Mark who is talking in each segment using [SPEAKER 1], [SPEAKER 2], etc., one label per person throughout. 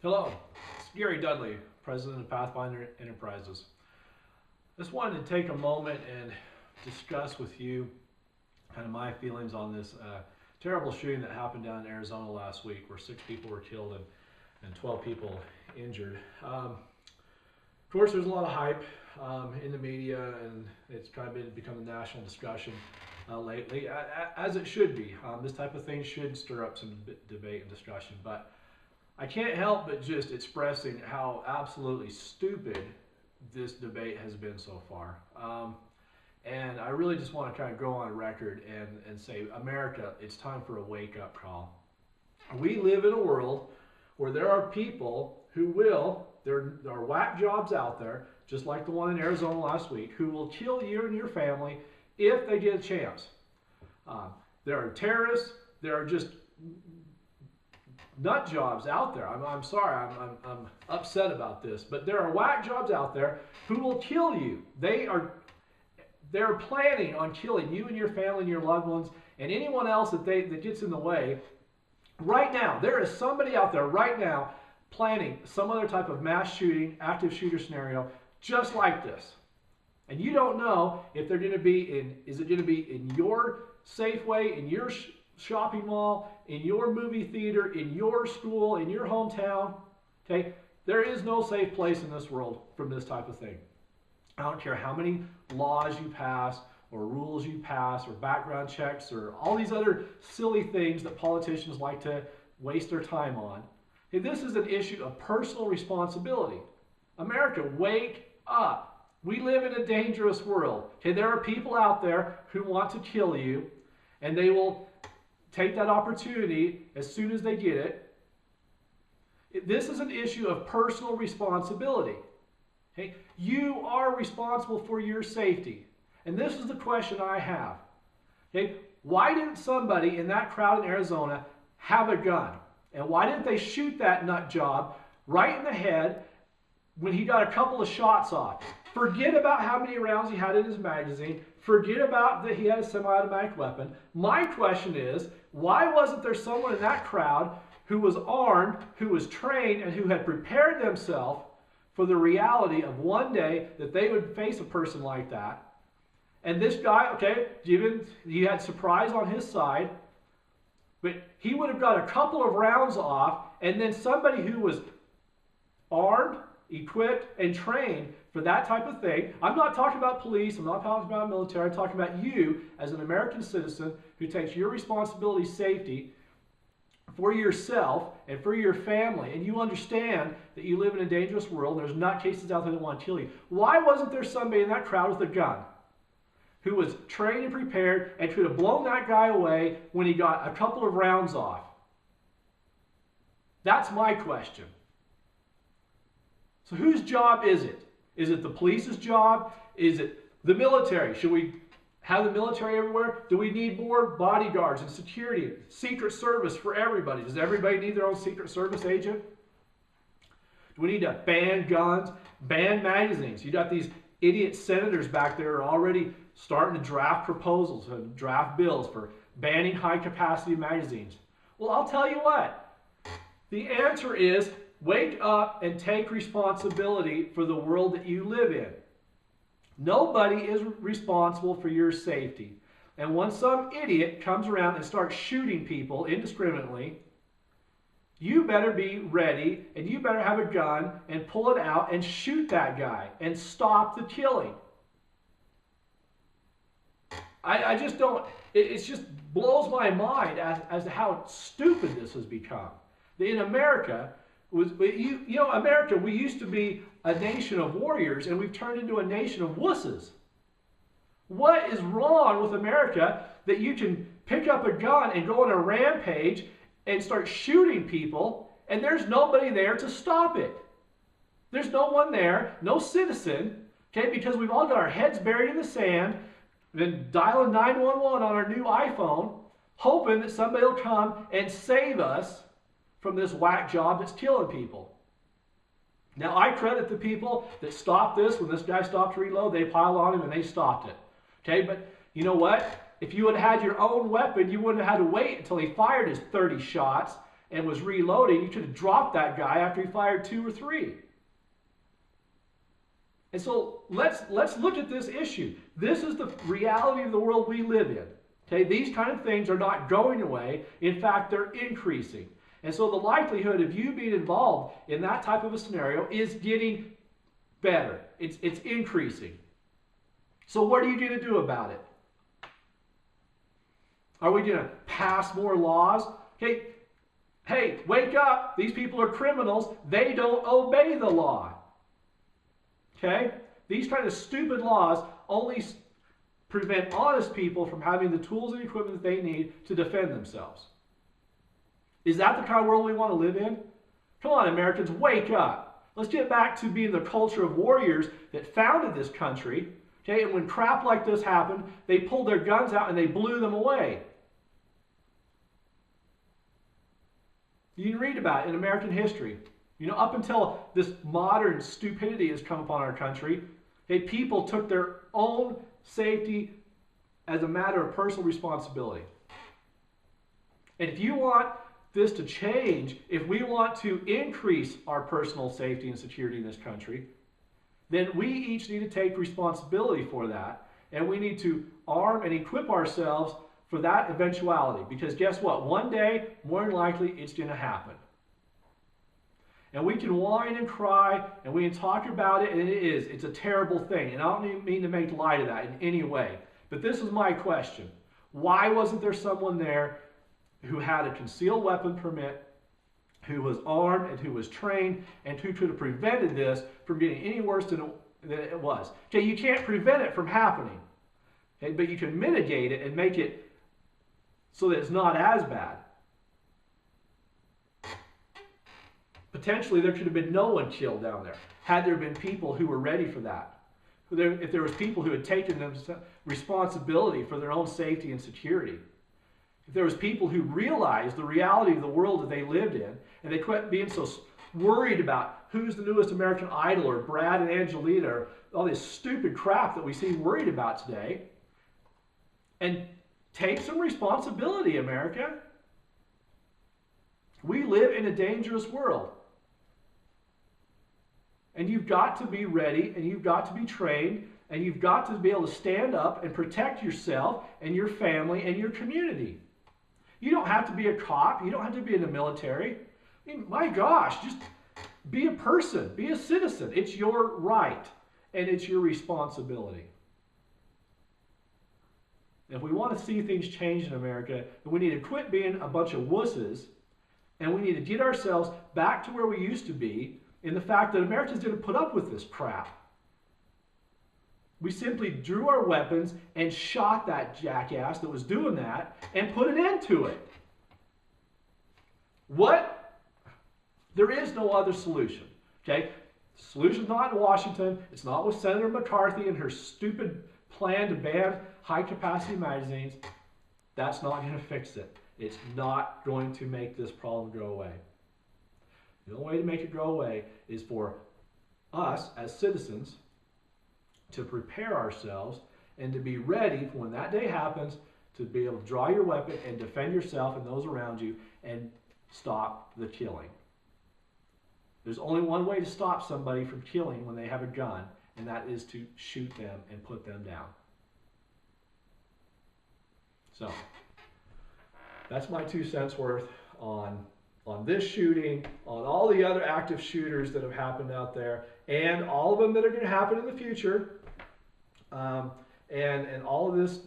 [SPEAKER 1] Hello, it's Gary Dudley, President of Pathfinder Enterprises. Just wanted to take a moment and discuss with you kind of my feelings on this terrible shooting that happened down in Arizona last week where 6 people were killed and 12 people injured. Of course, there's a lot of hype in the media, and it's kind of become a national discussion lately, as it should be. This type of thing should stir up some debate and discussion, but I can't help but just expressing how absolutely stupid this debate has been so far. And I really just want to kind of go on record and say, America, it's time for a wake-up call. We live in a world where there are people who there are whack jobs out there, just like the one in Arizona last week, who will kill you and your family if they get a chance. There are terrorists, there are just nut jobs out there. I'm sorry, I'm upset about this, but there are whack jobs out there who will kill you. They're planning on killing you and your family and your loved ones and anyone else that gets in the way. Right now, there is somebody out there right now planning some other type of mass shooting, active shooter scenario just like this. And you don't know if they're going to be is it going to be in your Safeway, in your shopping mall, in your movie theater, in your school, in your hometown. Okay, there is no safe place in this world from this type of thing. I don't care how many laws you pass or rules you pass or background checks or all these other silly things that politicians like to waste their time on. Okay, this is an issue of personal responsibility. America, wake up. We live in a dangerous world. Okay, there are people out there who want to kill you, and they will take that opportunity as soon as they get it. This is an issue of personal responsibility. Okay? You are responsible for your safety. And this is the question I have. Okay? Why didn't somebody in that crowd in Arizona have a gun? And why didn't they shoot that nut job right in the head when he got a couple of shots off? Forget about how many rounds he had in his magazine. Forget about that he had a semi-automatic weapon. My question is, why wasn't there someone in that crowd who was armed, who was trained, and who had prepared themselves for the reality of one day that they would face a person like that? And this guy, okay, he had surprise on his side, but he would have got a couple of rounds off, and then somebody who was armed, equipped, and trained for that type of thing. I'm not talking about police, I'm not talking about military, I'm talking about you as an American citizen who takes your responsibility, safety for yourself and for your family, and you understand that you live in a dangerous world and there's nutcases out there that want to kill you. Why wasn't there somebody in that crowd with a gun who was trained and prepared and could have blown that guy away when he got a couple of rounds off? That's my question. So whose job is it? Is it the police's job? Is it the military? Should we have the military everywhere? Do we need more bodyguards and security, Secret Service for everybody? Does everybody need their own Secret Service agent? Do we need to ban guns, ban magazines? You got these idiot senators back there already starting to draft proposals and draft bills for banning high-capacity magazines. Well, I'll tell you what. The answer is wake up and take responsibility for the world that you live in. Nobody is responsible for your safety. And when some idiot comes around and starts shooting people indiscriminately, you better be ready and you better have a gun and pull it out and shoot that guy and stop the killing. I just don't, it just blows my mind as to how stupid this has become. In America, America, we used to be a nation of warriors, and we've turned into a nation of wusses. What is wrong with America that you can pick up a gun and go on a rampage and start shooting people, and there's nobody there to stop it? There's no one there, no citizen, okay, because we've all got our heads buried in the sand, been dialing 911 on our new iPhone, hoping that somebody will come and save us from this whack job that's killing people. Now, I credit the people that stopped this. When this guy stopped to reload, they piled on him and they stopped it. Okay, but you know what? If you had had your own weapon, you wouldn't have had to wait until he fired his 30 shots and was reloading, you could have dropped that guy after he fired 2 or 3. And so let's look at this issue. This is the reality of the world we live in. Okay, these kind of things are not going away. In fact, they're increasing. And so the likelihood of you being involved in that type of a scenario is getting better. It's increasing. So what are you going to do about it? Are we going to pass more laws? Okay, hey, wake up. These people are criminals. They don't obey the law. Okay? These kind of stupid laws only prevent honest people from having the tools and equipment that they need to defend themselves. Is that the kind of world we want to live in? Come on, Americans, wake up. Let's get back to being the culture of warriors that founded this country. Okay? And when crap like this happened, they pulled their guns out and they blew them away. You can read about it in American history. You know, up until this modern stupidity has come upon our country, okay, people took their own safety as a matter of personal responsibility. And if you want this to change, if we want to increase our personal safety and security in this country, then we each need to take responsibility for that. And we need to arm and equip ourselves for that eventuality. Because guess what? One day, more than likely, it's going to happen. And we can whine and cry, and we can talk about it, and it is. It's a terrible thing. And I don't even mean to make light of that in any way. But this is my question. Why wasn't there someone there who had a concealed weapon permit, who was armed and who was trained, and who could have prevented this from getting any worse than it was? Okay, you can't prevent it from happening. Okay, but you can mitigate it and make it so that it's not as bad. Potentially, there could have been no one killed down there had there been people who were ready for that. If there was people who had taken responsibility for their own safety and security. If there was people who realized the reality of the world that they lived in, and they quit being so worried about who's the newest American Idol or Brad and Angelina or all this stupid crap that we seem worried about today, and take some responsibility, America. We live in a dangerous world. And you've got to be ready, and you've got to be trained, and you've got to be able to stand up and protect yourself and your family and your community. You don't have to be a cop. You don't have to be in the military. I mean, my gosh, just be a person. Be a citizen. It's your right, and it's your responsibility. If we want to see things change in America, then we need to quit being a bunch of wusses, and we need to get ourselves back to where we used to be in the fact that Americans didn't put up with this crap. We simply drew our weapons and shot that jackass that was doing that and put an end to it. What? There is no other solution. Okay? The solution's not in Washington. It's not with Senator McCarthy and her stupid plan to ban high-capacity magazines. That's not going to fix it. It's not going to make this problem go away. The only way to make it go away is for us as citizens to prepare ourselves and to be ready for when that day happens, to be able to draw your weapon and defend yourself and those around you and stop the killing. There's only one way to stop somebody from killing when they have a gun, and that is to shoot them and put them down. So, that's my 2 cents worth on this shooting, on all the other active shooters that have happened out there, and all of them that are going to happen in the future, and all of this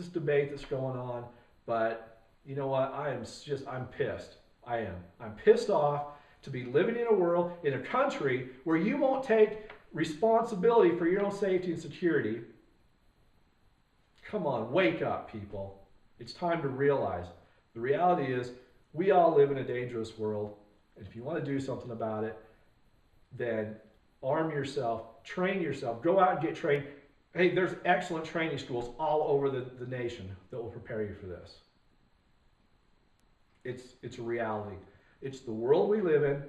[SPEAKER 1] debate that's going on. But you know what? I'm pissed. I am. I'm pissed off to be living in a world, in a country where you won't take responsibility for your own safety and security. Come on, wake up, people. It's time to realize the reality is we all live in a dangerous world, and if you want to do something about it, then arm yourself, train yourself, go out and get trained. Hey, there's excellent training schools all over the nation that will prepare you for this. It's a reality. It's the world we live in.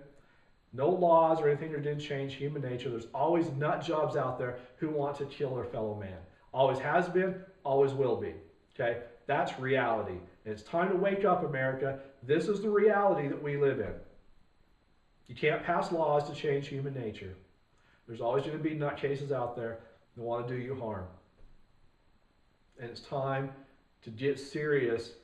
[SPEAKER 1] No laws or anything that didn't change human nature. There's always nut jobs out there who want to kill their fellow man. Always has been, always will be. Okay? That's reality. And it's time to wake up, America. This is the reality that we live in. You can't pass laws to change human nature. There's always going to be nutcases out there that want to do you harm. And it's time to get serious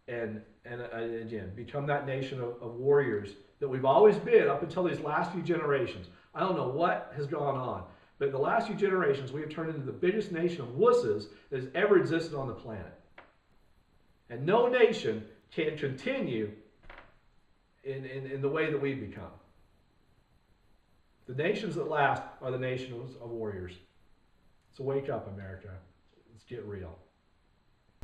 [SPEAKER 1] and again, become that nation of warriors that we've always been up until these last few generations. I don't know what has gone on, but in the last few generations, we have turned into the biggest nation of wusses that has ever existed on the planet. And no nation can continue in the way that we've become. The nations that last are the nations of warriors. So wake up, America. Let's get real.